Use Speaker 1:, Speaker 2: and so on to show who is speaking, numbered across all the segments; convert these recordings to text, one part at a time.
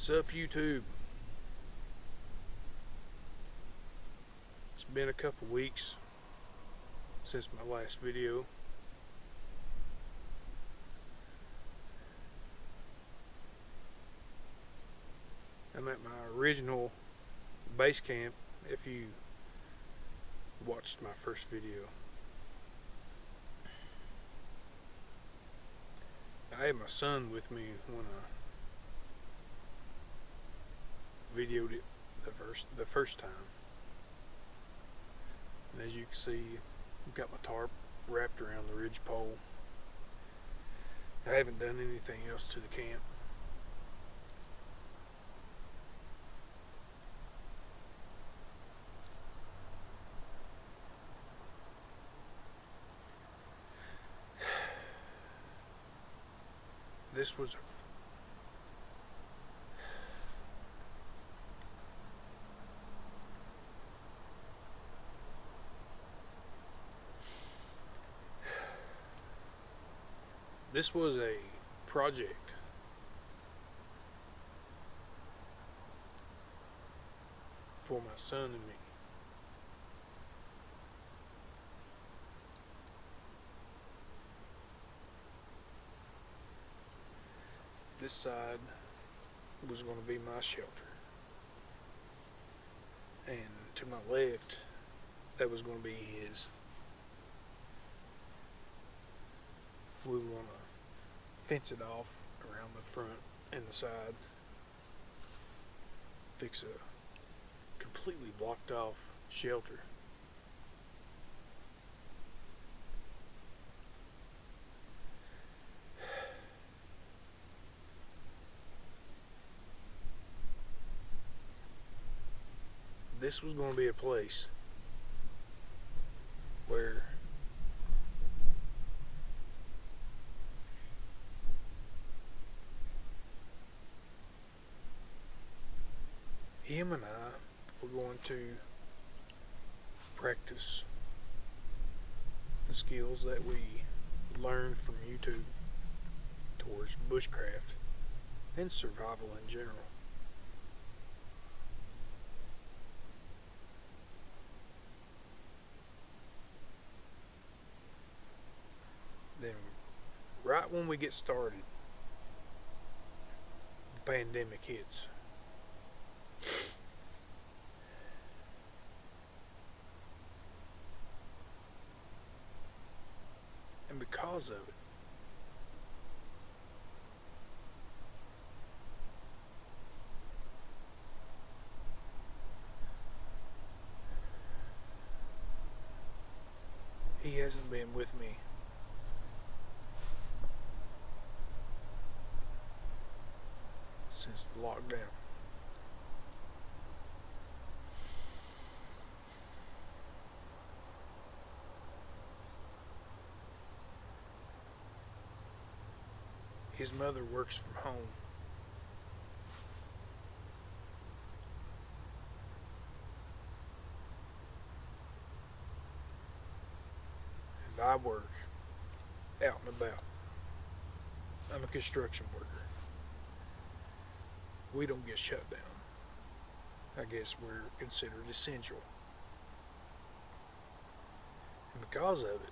Speaker 1: What's up, YouTube? It's been a couple weeks since my last video. I'm at my original base camp if you watched my first video. I had my son with me when I videoed it the first time. And as you can see, I've got my tarp wrapped around the ridge pole. I haven't done anything else to the camp. This was a project for my son and me. This side was going to be my shelter, and to my left, that was going to be his. We were going to fence it off around the front and the side, fix a completely blocked off shelter. This was going to be a place where him and I were going to practice the skills that we learned from YouTube towards bushcraft and survival in general. Then, right when we get started, the pandemic hits. And because of it, he hasn't been with me since the lockdown. His mother works from home. And I work out and about. I'm a construction worker. We don't get shut down. I guess we're considered essential. And because of it,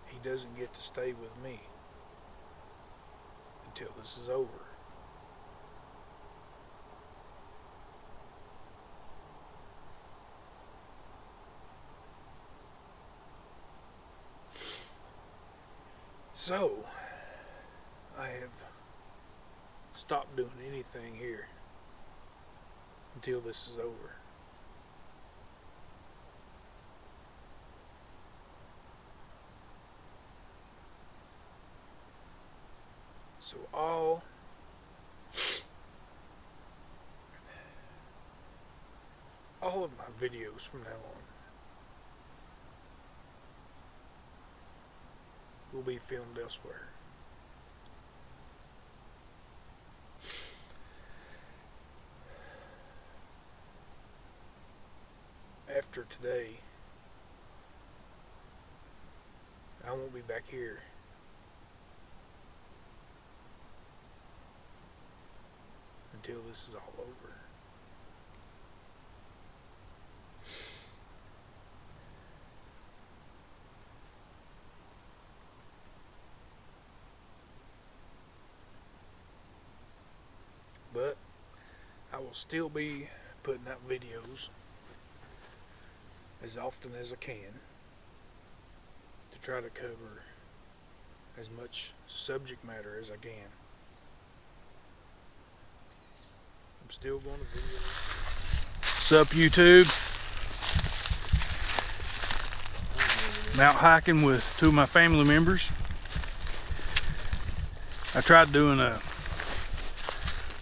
Speaker 1: he doesn't get to stay with me until this is over. So, I have stopped doing anything here until this is over. So all of my videos from now on will be filmed elsewhere. After today, I won't be back here until this is all over. But I will still be putting out videos as often as I can to try to cover as much subject matter as I can. I'm still going to video. What's up, YouTube? I'm out hiking with two of my family members. I tried doing a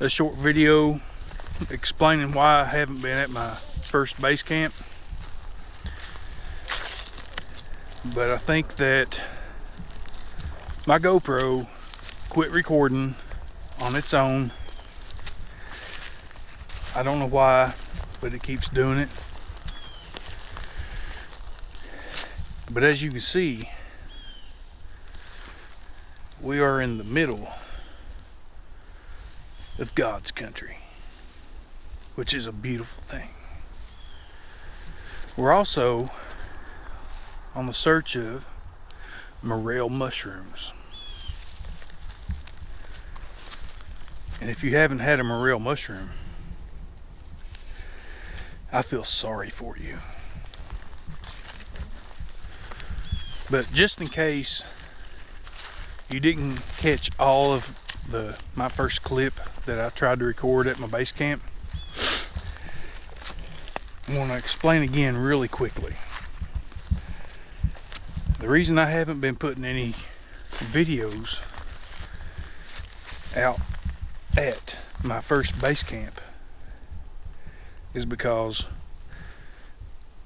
Speaker 1: short video explaining why I haven't been at my first base camp, but I think that my GoPro quit recording on its own. I don't know why, but it keeps doing it. But as you can see, we are in the middle of God's country, which is a beautiful thing. We're also on the search of morel mushrooms. And if you haven't had a morel mushroom, I feel sorry for you. But just in case you didn't catch all of my first clip that I tried to record at my base camp, I want to explain again really quickly. The reason I haven't been putting any videos out at my first base camp is because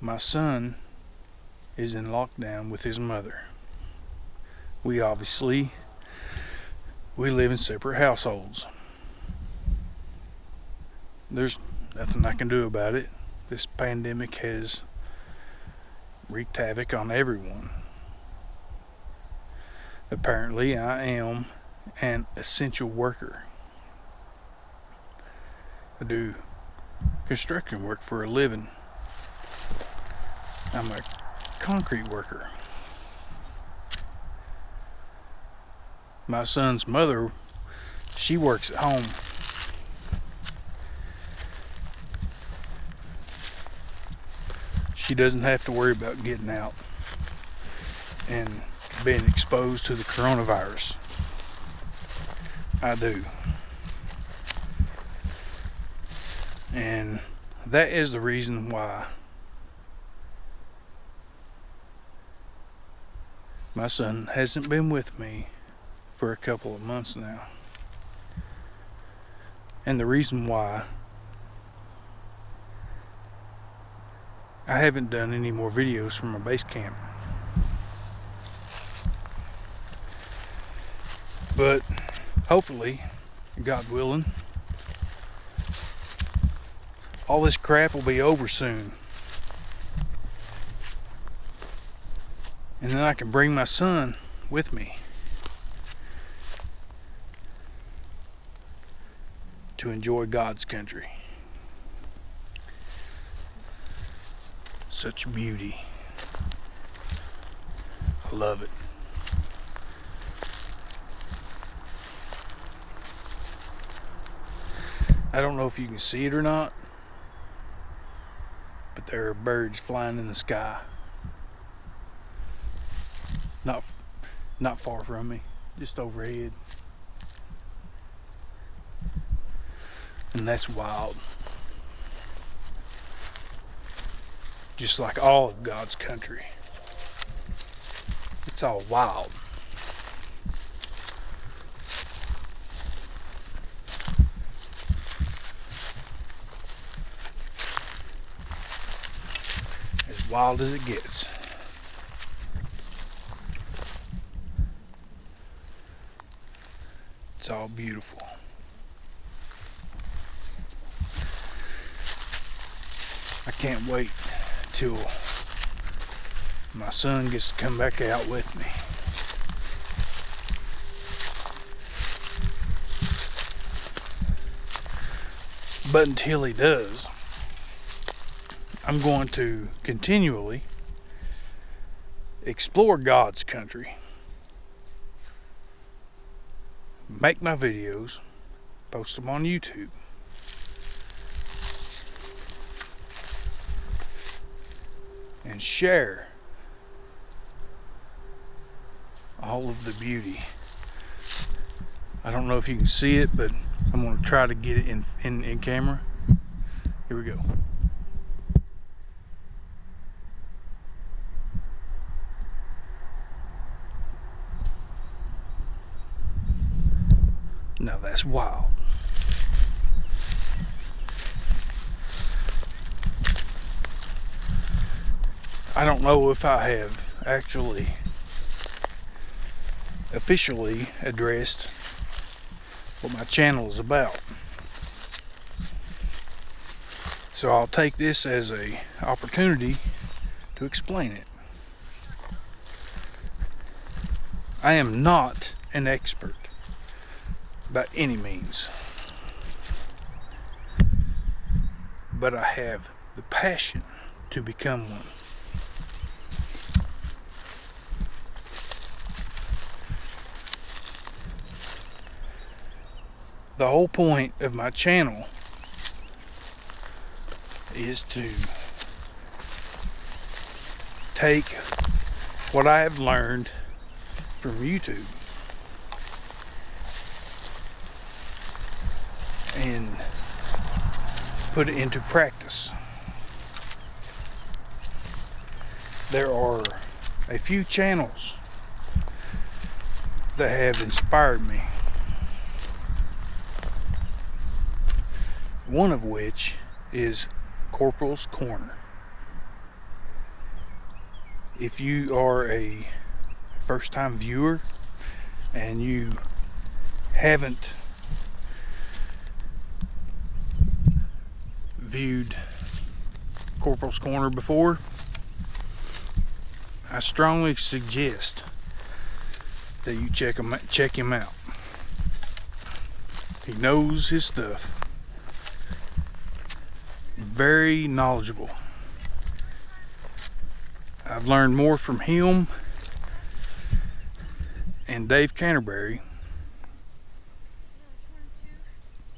Speaker 1: my son is in lockdown with his mother. We live in separate households. There's nothing I can do about it. This pandemic has wreaked havoc on everyone. Apparently, I am an essential worker. I do construction work for a living. I'm a concrete worker. My son's mother, she works at home. She doesn't have to worry about getting out and being exposed to the coronavirus. I do. And that is the reason why my son hasn't been with me for a couple of months now. And the reason why I haven't done any more videos from my base camp. But hopefully, God willing, all this crap will be over soon. And then I can bring my son with me to enjoy God's country. Such beauty. I love it. I don't know if you can see it or not, but there are birds flying in the sky. Not far from me, just overhead. And that's wild. Just like all of God's country. It's all wild. As wild as it gets. It's all beautiful. I can't wait till my son gets to come back out with me. But until he does, I'm going to continually explore God's country, make my videos, post them on YouTube, and share all of the beauty. I don't know if you can see it, but I'm going to try to get it in camera. Here we go. Now that's wild. I don't know if I have actually officially addressed what my channel is about. So I'll take this as an opportunity to explain it. I am not an expert by any means, but I have the passion to become one. The whole point of my channel is to take what I have learned from YouTube and put it into practice. There are a few channels that have inspired me. One of which is Corporal's Corner. If you are a first-time viewer and you haven't viewed Corporal's Corner before, I strongly suggest that you check him out. He knows his stuff. Very knowledgeable. I've learned more from him and Dave Canterbury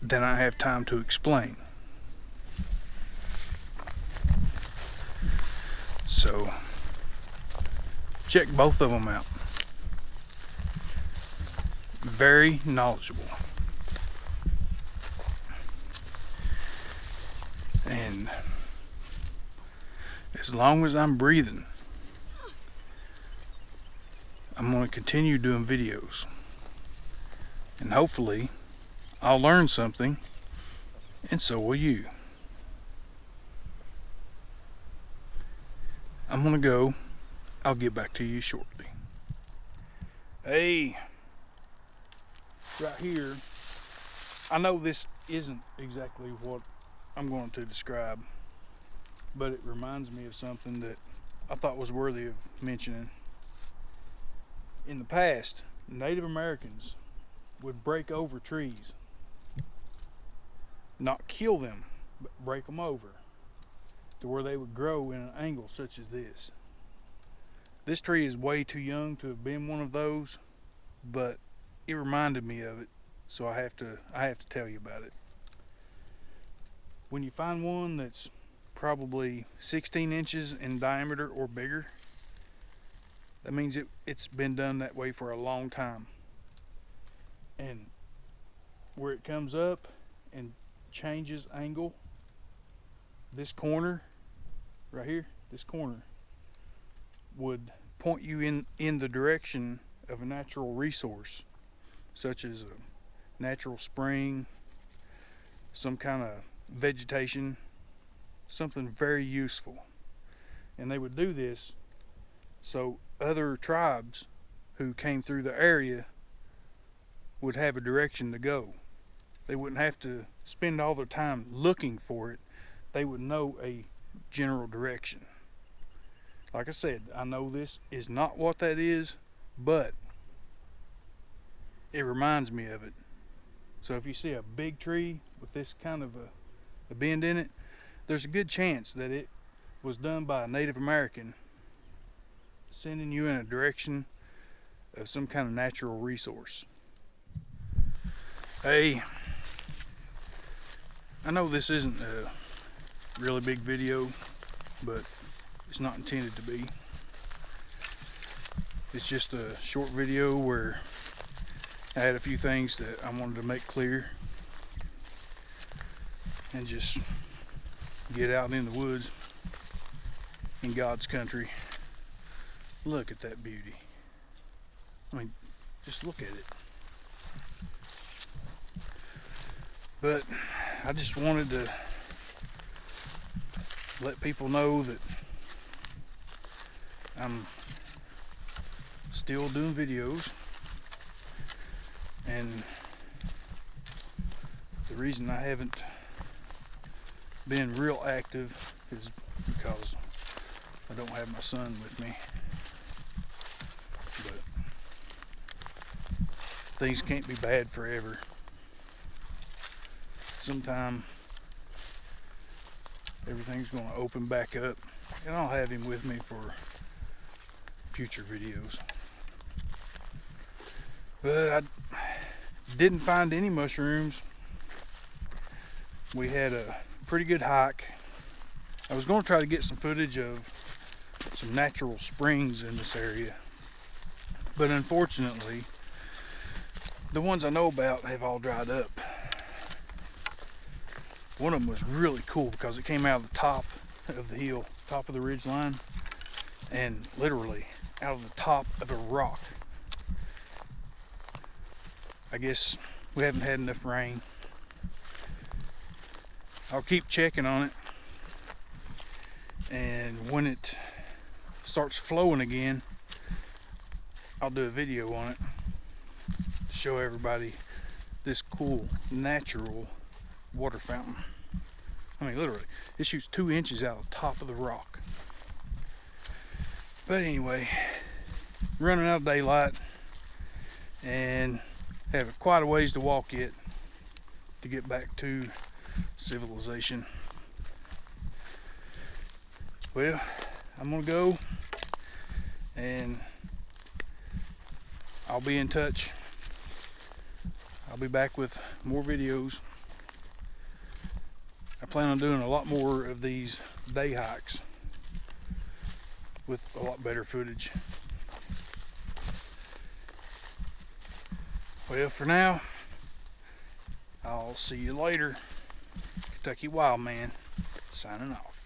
Speaker 1: than I have time to explain. So check both of them out. Very knowledgeable. And as long as I'm breathing, I'm going to continue doing videos. And hopefully, I'll learn something, and so will you. I'm going to go. I'll get back to you shortly. Hey, right here, I know this isn't exactly what I'm going to describe, but it reminds me of something that I thought was worthy of mentioning. In the past, Native Americans would break over trees, not kill them, but break them over to where they would grow in an angle such as this. This tree is way too young to have been one of those, but it reminded me of it, so I have to tell you about it. When you find one that's probably 16 inches in diameter or bigger, that means it's been done that way for a long time. And where it comes up and changes angle, this corner right here, this corner would point you in the direction of a natural resource, such as a natural spring, some kind of vegetation, something very useful. And they would do this so other tribes who came through the area would have a direction to go. They wouldn't have to spend all their time looking for it. They would know a general direction. Like I said, I know this is not what that is, but it reminds me of it. So if you see a big tree with this kind of a a bend in it, there's a good chance that it was done by a Native American sending you in a direction of some kind of natural resource. Hey, I know this isn't a really big video, but it's not intended to be. It's just a short video where I had a few things that I wanted to make clear and just get out in the woods in God's country. Look at that beauty. I mean, just look at it. But I just wanted to let people know that I'm still doing videos, and the reason I haven't been real active is because I don't have my son with me. But things can't be bad forever. Sometime everything's going to open back up, and I'll have him with me for future videos. But I didn't find any mushrooms. We had a pretty good hike. I was going to try to get some footage of some natural springs in this area, but unfortunately the ones I know about have all dried up. One of them was really cool because it came out of the top of the hill, top of the ridge line, and literally out of the top of a rock. I guess we haven't had enough rain. I'll keep checking on it, and when it starts flowing again, I'll do a video on it to show everybody this cool natural water fountain. I mean, literally, it shoots 2 inches out of the top of the rock. But anyway, running out of daylight and have quite a ways to walk yet to get back to civilization. Well, I'm gonna go, and I'll be in touch. I'll be back with more videos. I plan on doing a lot more of these day hikes with a lot better footage. Well, for now, I'll see you later. Kentucky Wild Man, signing off.